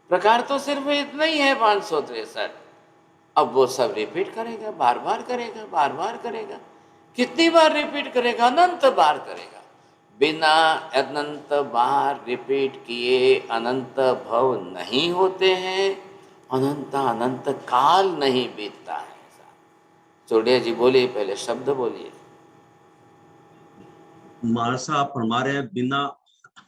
प्रकार तो सिर्फ इतना ही है 563। अब वो सब रिपीट करेगा, बार बार करेगा। कितनी बार रिपीट करेगा, अनंत बार करेगा। बिना अनंत बार रिपीट किए अनंत भव नहीं होते हैं, अनंत काल नहीं बीतता है। चोड़िया जी बोलिए, पहले शब्द बोलिए। महाराज साहब फरमा रहे हैं बिना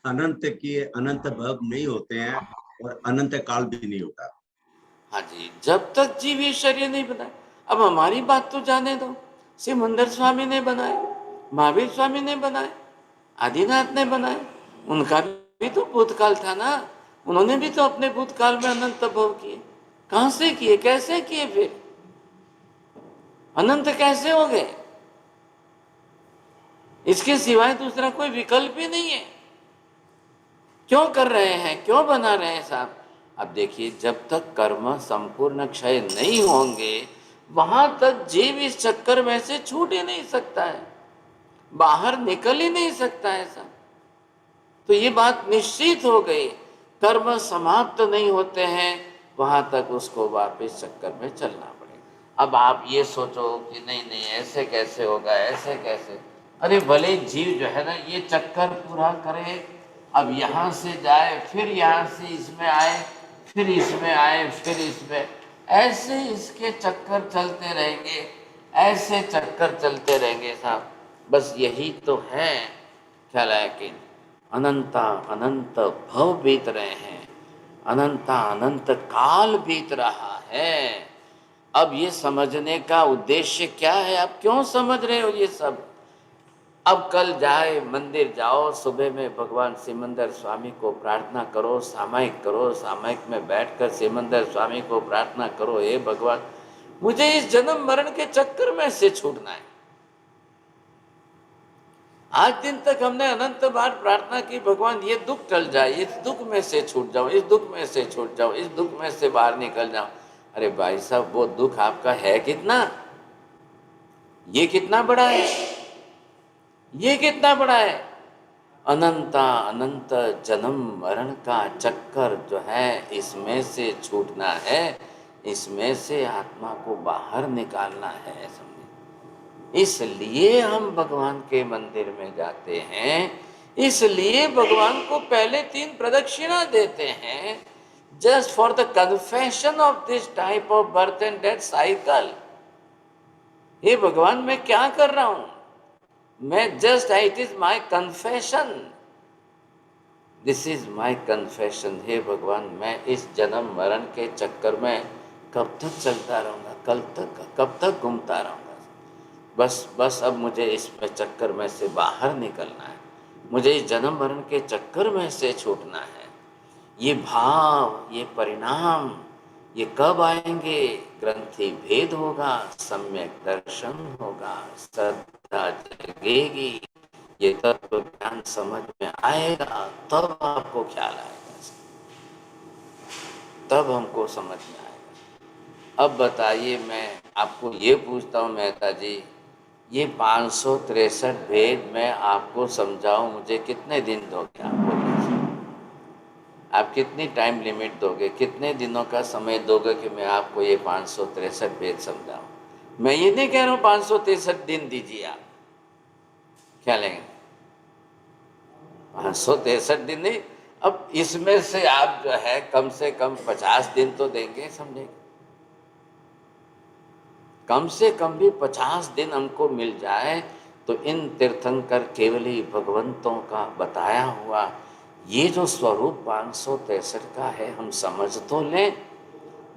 अनंत किए अनंत भव नहीं होते हैं और अनंत काल भी नहीं होता। हाँ जी, जब तक जीव ये शरीर नहीं बनाए। अब हमारी बात तो जाने दो, सिमंदर स्वामी ने बनाए, महावीर स्वामी ने बनाए, आदिनाथ ने बनाए, उनका भी तो भूतकाल था ना, उन्होंने भी तो अपने भूतकाल में अनंत भव किए। कहां से किए, कैसे किए, फिर अनंत कैसे हो गए। इसके सिवाय दूसरा कोई विकल्प ही नहीं है। क्यों कर रहे हैं, क्यों बना रहे हैं साहब। अब देखिए, जब तक कर्म संपूर्ण क्षय नहीं होंगे वहां तक जीव इस चक्कर में से छूट ही नहीं सकता है, बाहर निकल ही नहीं सकता है साहब। तो ये बात निश्चित हो गई, कर्म समाप्त नहीं होते हैं वहां तक उसको वापस चक्कर में चलना पड़ेगा। अब आप ये सोचो कि नहीं ऐसे कैसे होगा, ऐसे कैसे। अरे भले जीव जो है ना ये चक्कर पूरा करे, अब यहाँ से जाए, फिर यहाँ से इसमें आए, फिर इसमें आए, फिर इसमें, ऐसे इसके चक्कर चलते रहेंगे, ऐसे चक्कर चलते रहेंगे साहब। बस यही तो है ख्याल है कि अनंत भव बीत रहे हैं, अनंत काल बीत रहा है। अब ये समझने का उद्देश्य क्या है, आप क्यों समझ रहे हो ये सब। अब कल जाए मंदिर जाओ, सुबह में भगवान सिमंदर स्वामी को प्रार्थना करो, सामायिक में बैठकर सिमंदर स्वामी को प्रार्थना करो, हे भगवान मुझे इस जन्म मरण के चक्कर में से छूटना है। आज दिन तक हमने अनंत बार प्रार्थना की, भगवान ये दुख टल जाए, इस दुख में से छूट जाओ, इस दुख में से छूट जाओ, इस दुख में से बाहर निकल जाओ। अरे भाई साहब, वो दुख आपका है कितना, ये कितना बड़ा है, ये कितना बड़ा है। अनंत जन्म मरण का चक्कर जो है इसमें से छूटना है, इसमें से आत्मा को बाहर निकालना है। समझे, इसलिए हम भगवान के मंदिर में जाते हैं, इसलिए भगवान को पहले 3 प्रदक्षिणा देते हैं, just for the confession of this type of birth and death cycle. ये भगवान मैं क्या कर रहा हूं, मैं just, it is my confession, this is my confession. हे भगवान, मैं इस जन्म मरण के चक्कर में कब तक चलता रहूँगा, कब तक घूमता रहूँगा। बस अब मुझे इस चक्कर में से बाहर निकलना है, मुझे इस जन्म मरण के चक्कर में से छूटना है। ये भाव, ये परिणाम ये कब आएंगे? ग्रंथि भेद होगा, सम्यक दर्शन होगा, श्रद्धा जगेगी, ये तत्व ज्ञान समझ में आएगा, तब आपको ख्याल आएगा, तब हमको समझ में आएगा। अब बताइए, मैं आपको ये पूछता हूँ मेहता जी, ये 563 भेद मैं आपको समझाऊं, मुझे कितने दिन दोगे? आप बोलिए, आप कितनी टाइम लिमिट दोगे, कितने दिनों का समय दोगे कि मैं आपको ये 563 भेद समझाऊं? मैं ये नहीं कह रहा हूँ 563 दिन दीजिए आप, क्या लेंगे? 563 दिन नहीं, अब इसमें से आप जो है कम से कम 50 दिन तो देंगे, समझेंगे? कम से कम भी 50 दिन हमको मिल जाए तो इन तीर्थंकर केवली भगवंतों का बताया हुआ ये जो स्वरूप 563 का है हम समझ तो लें।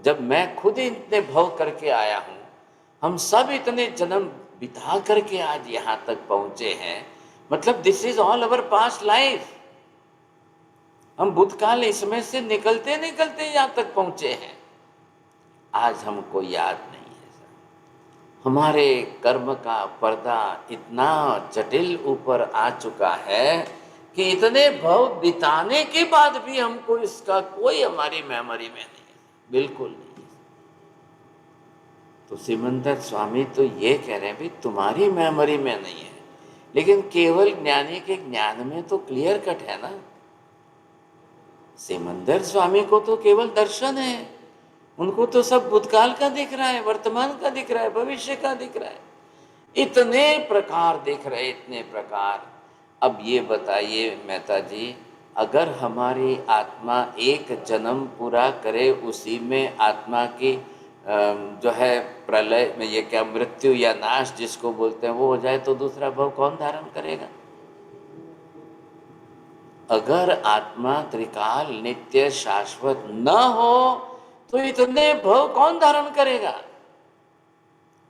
जब मैं खुद इतने भव करके आया हूँ, हम सब इतने जन्म बिता करके आज यहाँ तक पहुँचे हैं, मतलब this is all our past life. हम भूतकाल इसमें से निकलते निकलते यहाँ तक पहुँचे हैं, आज हमको याद नहीं। हमारे कर्म का पर्दा इतना जटिल ऊपर आ चुका है कि इतने भव बिताने के बाद भी हमको इसका कोई हमारी मेमोरी में नहीं है, बिल्कुल नहीं है। तो सिमंदर स्वामी तो ये कह रहे हैं भी तुम्हारी मेमोरी में नहीं है, लेकिन केवल ज्ञानी के ज्ञान में तो क्लियर कट है ना। सिमंदर स्वामी को तो केवल दर्शन है, उनको तो सब भूतकाल का दिख रहा है, वर्तमान का दिख रहा है, भविष्य का दिख रहा है, इतने प्रकार दिख रहे, इतने प्रकार। अब ये बताइए मेहता जी, अगर हमारी आत्मा एक जन्म पूरा करे, उसी में आत्मा की जो है प्रलय में ये क्या मृत्यु या नाश जिसको बोलते हैं वो हो जाए, तो दूसरा भव कौन धारण करेगा? अगर आत्मा त्रिकाल नित्य शाश्वत न हो तो इतने भव कौन धारण करेगा?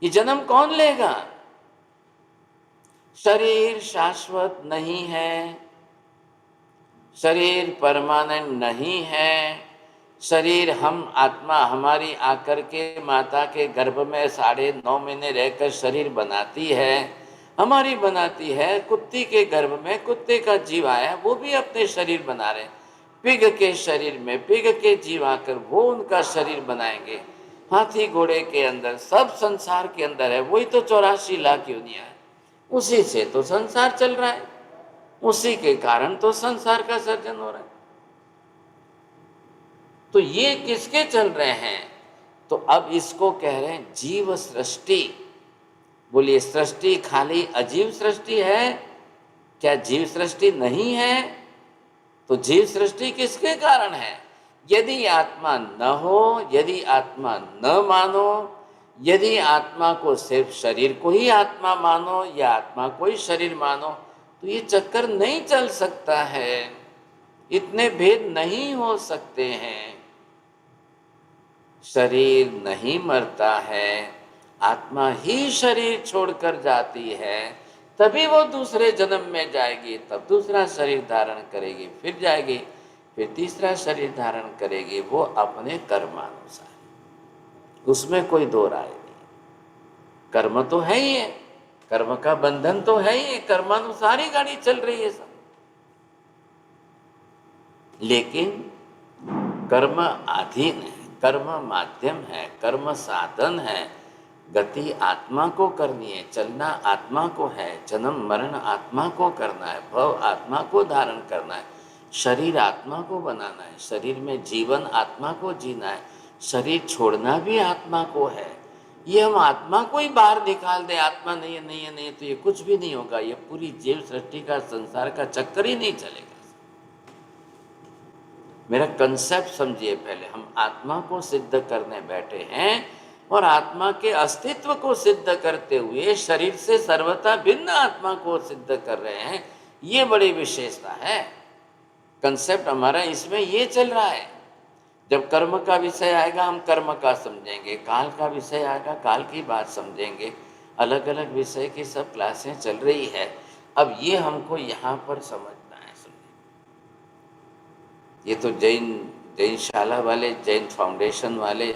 ये जन्म कौन लेगा? शरीर शाश्वत नहीं है, शरीर परमानेंट नहीं है। शरीर हम आत्मा हमारी आकर के माता के गर्भ में 9.5 महीने रहकर शरीर बनाती है, हमारी बनाती है। कुत्ती के गर्भ में कुत्ते का जीव आया, वो भी अपने शरीर बना रहे। पिग के शरीर में पिग के जीव आकर वो उनका शरीर बनाएंगे। हाथी घोड़े के अंदर, सब संसार के अंदर है, वही तो 84 लाख योनियां है, उसी से तो संसार चल रहा है, उसी के कारण तो संसार का सर्जन हो रहा है। तो ये किसके चल रहे हैं? तो अब इसको कह रहे हैं जीव सृष्टि। बोलिए, सृष्टि खाली अजीव सृष्टि है क्या? जीव सृष्टि नहीं है। तो जीव सृष्टि किसके कारण है? यदि आत्मा न हो, यदि आत्मा न मानो, यदि आत्मा को सिर्फ शरीर को ही आत्मा मानो या आत्मा को ही शरीर मानो, तो ये चक्कर नहीं चल सकता है, इतने भेद नहीं हो सकते हैं। शरीर नहीं मरता है, आत्मा ही शरीर छोड़कर जाती है, तभी वो दूसरे जन्म में जाएगी, तब दूसरा शरीर धारण करेगी, फिर जाएगी, फिर तीसरा शरीर धारण करेगी, वो अपने कर्मानुसार। उसमें कोई दो राय नहीं। कर्म तो है ही है, कर्म का बंधन तो है ही, कर्मानुसार ही गाड़ी चल रही है सब। लेकिन कर्म अधीन है, कर्म माध्यम है, कर्म साधन है। गति आत्मा को करनी है, चलना आत्मा को है, जन्म मरण आत्मा को करना है, भव आत्मा को धारण करना है, शरीर आत्मा को बनाना है, शरीर में जीवन आत्मा को जीना है, शरीर छोड़ना भी आत्मा को है। ये हम आत्मा को ही बाहर निकाल दें, आत्मा नहीं है नहीं है नहीं है, तो ये कुछ भी नहीं होगा, ये पूरी जीव सृष्टि का संसार का चक्कर ही नहीं चलेगा। मेरा कंसेप्ट समझिए पहले, हम आत्मा को सिद्ध करने बैठे हैं और आत्मा के अस्तित्व को सिद्ध करते हुए शरीर से सर्वथा भिन्न आत्मा को सिद्ध कर रहे हैं। ये बड़ी विशेषता है। कंसेप्ट हमारा इसमें ये चल रहा है। जब कर्म का विषय आएगा हम कर्म का समझेंगे, काल का विषय आएगा काल की बात समझेंगे, अलग अलग विषय की सब क्लासें चल रही है। अब ये हमको यहाँ पर समझना है। ये तो जैन जैन शाला वाले, जैन फाउंडेशन वाले,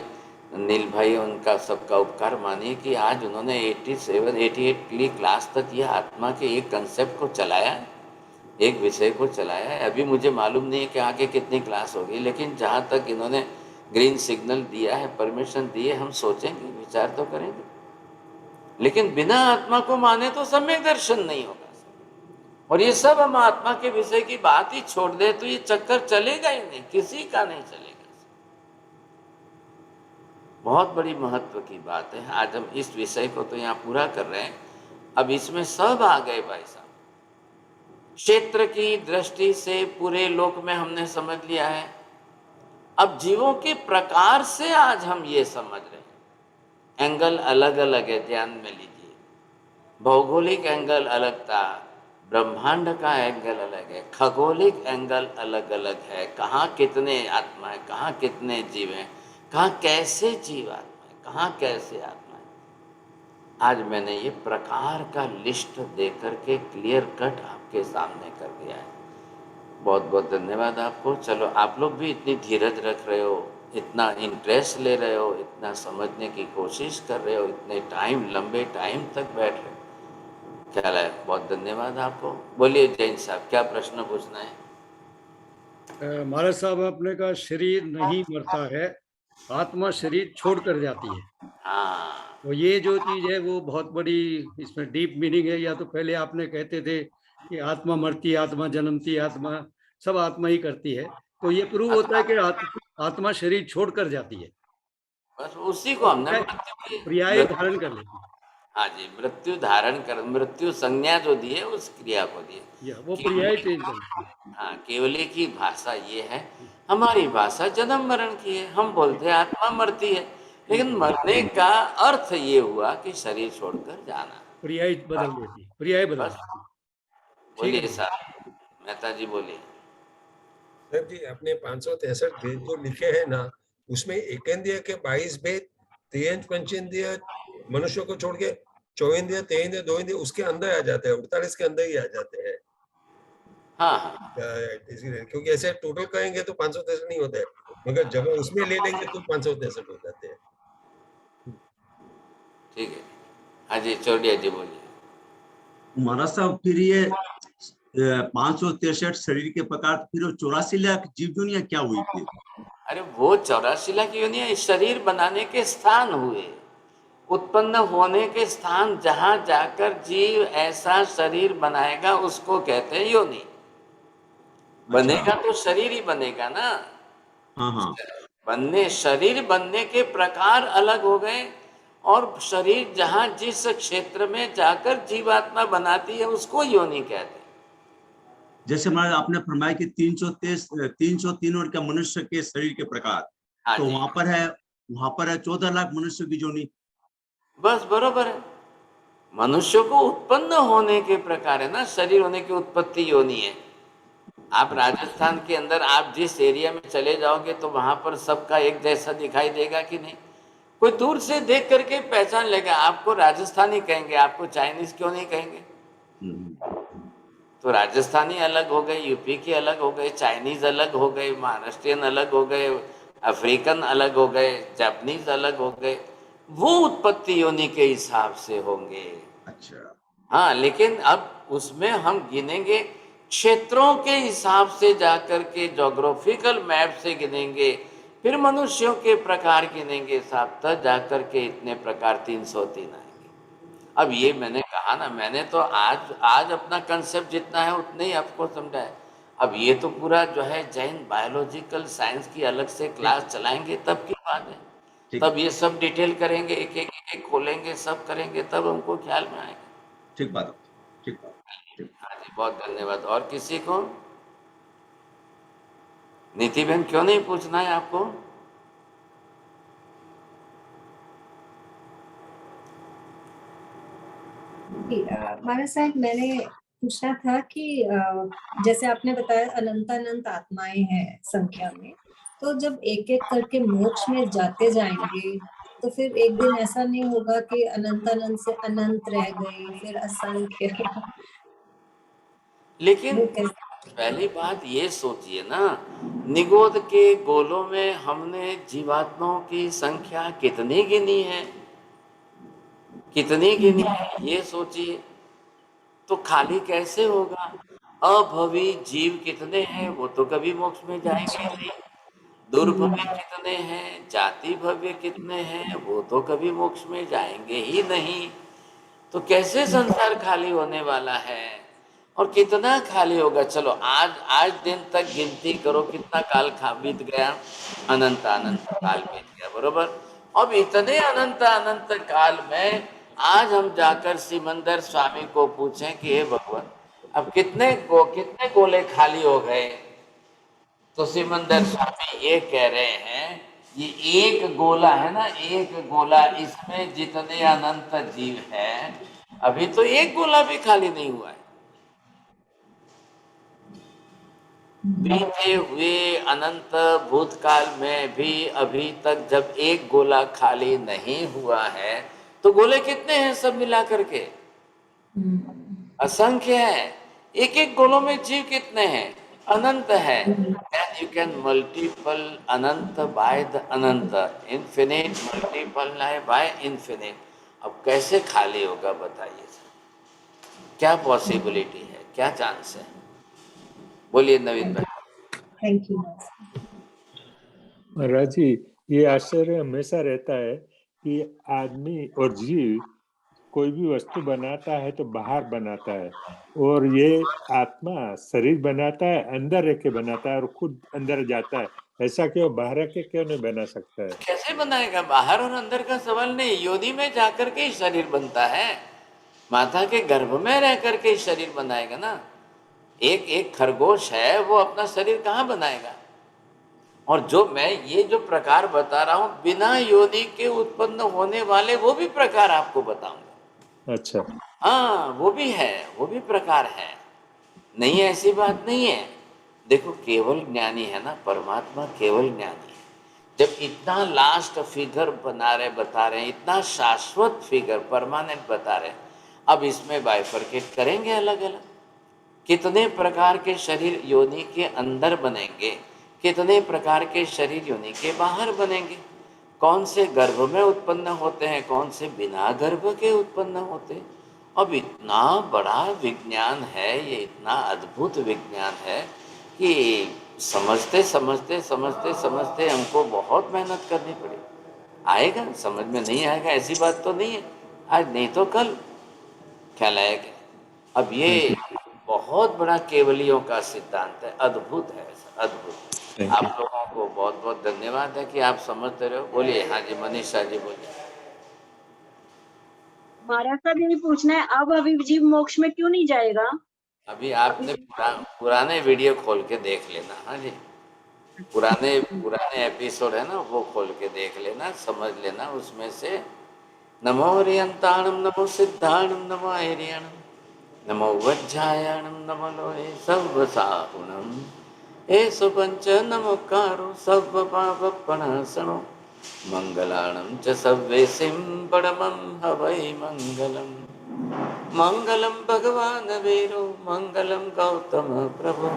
नील भाई, उनका सबका उपकार मानिए कि आज उन्होंने 88 क्लास तक यह आत्मा के एक कंसेप्ट को चलाया है, एक विषय को चलाया है। अभी मुझे मालूम नहीं है कि आगे कितनी क्लास होगी, लेकिन जहाँ तक इन्होंने ग्रीन सिग्नल दिया है, परमिशन दी है, हम सोचेंगे, विचार तो करेंगे। लेकिन बिना आत्मा को माने तो सम्यक दर्शन नहीं होगा। और ये सब हम आत्मा के विषय की बात ही छोड़ दे तो ये चक्कर चलेगा ही नहीं, किसी का नहीं चलेगा। बहुत बड़ी महत्व की बात है। आज हम इस विषय को तो यहाँ पूरा कर रहे हैं। अब इसमें सब आ गए भाई साहब। क्षेत्र की दृष्टि से पूरे लोक में हमने समझ लिया है। अब जीवों के प्रकार से आज हम ये समझ रहे हैं। एंगल अलग अलग है, ध्यान में लीजिए। भौगोलिक एंगल अलग था, ब्रह्मांड का एंगल अलग है, खगोलिक एंगल अलग अलग है। कहाँ कितने आत्मा है, कहाँ कितने जीव हैं, कहाँ कैसे जीव आत्मा है, कहाँ कैसे आत्मा है। आज मैंने ये प्रकार का लिस्ट दे करके क्लियर कट आपके सामने कर दिया है। बहुत बहुत धन्यवाद आपको। चलो, आप लोग भी इतनी धीरज रख रहे हो, इतना इंटरेस्ट ले रहे हो, इतना समझने की कोशिश कर रहे हो, इतने टाइम, लंबे टाइम तक बैठ रहे हो, क्या है, बहुत धन्यवाद आपको। बोलिए जैन साहब, क्या प्रश्न पूछना है? महाराज साहब, आपने कहा शरीर नहीं मरता है, आत्मा शरीर छोड़कर जाती है। हाँ, तो ये जो चीज है वो बहुत बड़ी इसमें डीप मीनिंग है। या तो पहले आपने कहते थे कि आत्मा मरती, आत्मा जन्मती, आत्मा सब आत्मा ही करती है, तो ये प्रूव होता है कि आत्मा शरीर छोड़कर जाती है, बस उसी को हमने पर्याय धारण कर लेती है। हाँ जी, मृत्यु धारण कर, मृत्यु संज्ञा जो दी है उस क्रिया को दी, वो पर्याय चेंज कर। हाँ, केवल एक ही भाषा ये है, हमारी भाषा जन्म मरण की है। हम बोलते हैं आत्मा मरती है, लेकिन मरने का अर्थ ये हुआ कि शरीर छोड़कर जाना। पर्याय बदल देती, पर्याय बदल देती। बोलिए साहब, मेहता जी बोलिए। साहब जी, आपने 563 भेद जो लिखे हैं ना, उसमें एकेंद्रिय के 22 भेद, त्रियंज पंचेंद्रिय मनुष्य को छोड़ के 24 इंद्रिय, 23 इंद्रिय, 2 इंद्रिय उसके अंदर आ जाते हैं, 48 के अंदर ही आ जाते हैं। हाँ, क्योंकि ऐसे टोटल करेंगे तो 563 नहीं होता है, मगर जब उसमें ले लेंगे तो 563 हो जाते हैं। ठीक है, हाँ जी, चौड़िया जी बोलिए। महाराज साहब, फिर ये 563 शरीर के प्रकार, फिर 84 लाख जीव दुनिया क्या हुई थी? अरे वो 84 लाख योनियां शरीर बनाने के स्थान हुए, उत्पन्न होने के स्थान। जहां जाकर जीव ऐसा शरीर बनाएगा उसको कहते हैं योनि। बनेगा तो शरीर ही बनेगा ना। हाँ, शरीर बनने के प्रकार अलग हो गए, और शरीर जहां जिस क्षेत्र में जाकर जीवात्मा बनाती है उसको योनि कहते हैं। जैसे हमारे आपने फरमाया कि 303 और क्या मनुष्य के शरीर के प्रकार, तो वहां पर है 14 लाख मनुष्य की योनि। बस बरोबर है। मनुष्य को उत्पन्न होने के प्रकार है ना, शरीर होने की उत्पत्ति योनि है। आप राजस्थान के अंदर आप जिस एरिया में चले जाओगे तो वहां पर सबका एक जैसा दिखाई देगा कि नहीं? कोई दूर से देख करके पहचान लेगा, आपको राजस्थानी कहेंगे, आपको चाइनीज क्यों नहीं कहेंगे? तो राजस्थानी अलग हो गए, यूपी के अलग हो गए, चाइनीज अलग हो गए, महाराष्ट्रियन अलग हो गए, अफ्रीकन अलग हो गए, जापानीज अलग हो गए। वो उत्पत्ति योनि के हिसाब से होंगे। अच्छा, हाँ, लेकिन अब उसमें हम गिनेंगे क्षेत्रों के हिसाब से, जाकर के जोग्राफिकल मैप से गिनेंगे, फिर मनुष्यों के प्रकार गिनेंगे, साहब, तब जाकर के इतने प्रकार 303 आएंगे। अब ये मैंने कहा ना, मैंने तो आज अपना कंसेप्ट जितना है उतने ही आपको समझाया। अब ये तो पूरा जो है जैन बायोलॉजिकल साइंस की अलग से क्लास चलाएंगे तब की बात है। तब ये सब डिटेल करेंगे, एक एक खोलेंगे, सब करेंगे, तब हमको ख्याल में आएगा। ठीक बात। हाँ जी, बहुत धन्यवाद। और किसी को? नीति बहन, क्यों नहीं पूछना है आपको? महाराज साहब, मैंने पूछना था कि जैसे आपने बताया अनंत आत्माएं हैं संख्या में, तो जब एक एक करके मोक्ष में जाते जाएंगे तो फिर एक दिन ऐसा नहीं होगा कि अनंत से अनंत रह गई, फिर असंख्य? लेकिन पहली बात ये सोचिए ना, निगोद के गोलों में हमने जीवात्माओं की संख्या कितनी गिनी है, कितनी गिनी है ये सोचिए, तो खाली कैसे होगा। अभवी जीव कितने हैं, वो तो कभी मोक्ष में जाएंगे नहीं। दुर्भव्य कितने हैं, जाति भव्य कितने हैं, वो तो कभी मोक्ष में जाएंगे ही नहीं। तो कैसे संसार खाली होने वाला है, और कितना खाली होगा। चलो आज दिन तक गिनती करो कितना काल बीत गया, अनंत अनंत काल बीत गया, बरोबर। अब इतने अनंत अनंत काल में आज हम जाकर सिमंदर स्वामी को पूछें कि हे भगवान अब कितने गोले खाली हो गए, तो सिमंदर स्वामी ये कह रहे हैं, ये एक गोला है ना, एक गोला, इसमें जितने अनंत जीव हैं अभी तो एक गोला भी खाली नहीं हुआ है। बीते हुए अनंत भूतकाल में भी अभी तक जब एक गोला खाली नहीं हुआ है, तो गोले कितने हैं सब मिला करके, असंख्य है। एक एक गोलों में जीव कितने हैं, अनंत है। And you can multiple Anant by the Anant, infinite multiple bye infinite. अब कैसे खाली होगा बताइए, क्या पॉसिबिलिटी है, क्या चांस है, बोलिए नवीन भाई। थैंक यू महाराज जी, ये आश्चर्य हमेशा रहता है कि आदमी और जीव कोई भी वस्तु बनाता है तो बाहर बनाता है, और ये आत्मा शरीर बनाता है, अंदर रह के बनाता है और खुद अंदर जाता है। ऐसा क्यों, बाहर रह के क्यों नहीं बना सकता है? कैसे बनाएगा, बाहर और अंदर का सवाल नहीं, योनि में जाकर के ही शरीर बनता है, माता के गर्भ में रह करके ही शरीर बनाएगा ना। एक एक खरगोश है, वो अपना शरीर कहाँ बनाएगा। और जो मैं ये जो प्रकार बता रहा हूँ, बिना योनि के उत्पन्न होने वाले वो भी प्रकार आपको बताऊंगा। अच्छा, हाँ वो भी है, वो भी प्रकार है, नहीं ऐसी बात नहीं है। देखो केवल ज्ञानी है ना, परमात्मा केवल ज्ञानी है। जब इतना लास्ट फिगर बता रहे हैं, इतना शाश्वत फिगर परमानेंट बता रहे हैं, अब इसमें बाइफरकेट करेंगे अलग अलग। कितने प्रकार के शरीर योनि के अंदर बनेंगे, कितने प्रकार के शरीर योनि के बाहर बनेंगे, कौन से गर्भ में उत्पन्न होते हैं, कौन से बिना गर्भ के उत्पन्न होते हैं। अब इतना बड़ा विज्ञान है, ये इतना अद्भुत विज्ञान है कि समझते समझते समझते समझते हमको बहुत मेहनत करनी पड़ेगी। आएगा, समझ में नहीं आएगा ऐसी बात तो नहीं है, आज नहीं तो कल ख्याल आएगा। अब ये बहुत बड़ा केवलियों का सिद्धांत है, अद्भुत है, अद्भुत। आप लोगों को बहुत बहुत धन्यवाद है कि आप समझते रहो। बोलिए, हाँ जी मनीषा जी बोलिए। महाराज साहब यही पूछना है, अब अभी जीव मोक्ष में क्यों नहीं जाएगा? अभी आपने पुराने वीडियो खोल के देख लेना। हाँ जी, पुराने एपिसोड है ना, वो खोल के देख लेना, समझ लेना उसमें से। नमो हरियंताणम, नमो सिद्धाणम, नमो हरियणम, नमो वज्रायणम, नमो लोहे सर्वसाहुणम, एषु पंच नमोकारो सर्वपापप्रणाशनो, मंगलाणं च सर्वेसिं परमं हवै मंगलम्। मंगलम भगवान वीरो, मंगलम गौतम प्रभु,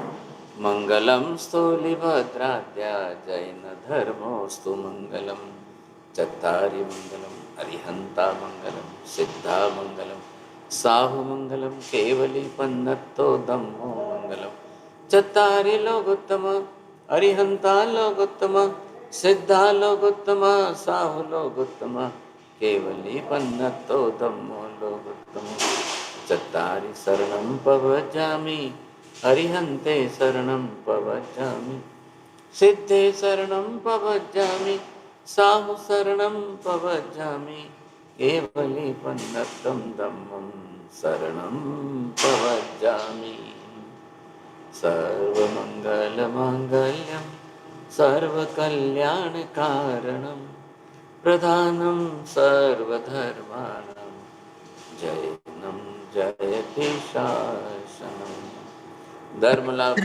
मंगलम स्थूलिभद्राद्या जैन धर्मोस्तु मंगलम। चत्तारि मंगलम अरिहंता मंगलम, सिद्धा मंगलम, साहु मंगलम, केवली पन्नत्तो धम्मो मंगलम। चत्तारि लोकोत्तम, अरिहंता लोकोत्तम, सिद्धा लोकोत्तम, साहु लोकोत्तम, केवली पन्नत्तो धम्मो लोकोत्तम। चत्तारि शरणं पवजामि, अरिहन्ते शरणं पवजामि, सिद्धे शरणं पवजामि, साहु शरणं पवजामि, केवली पन्नत्तं धम्मं शरणं पवजामि। सर्वमंगलमांगल्यं सर्वकल्याणकारणं, प्रधानं सर्वधर्माणां, जैनं जयति शासनं। धर्म लाभ।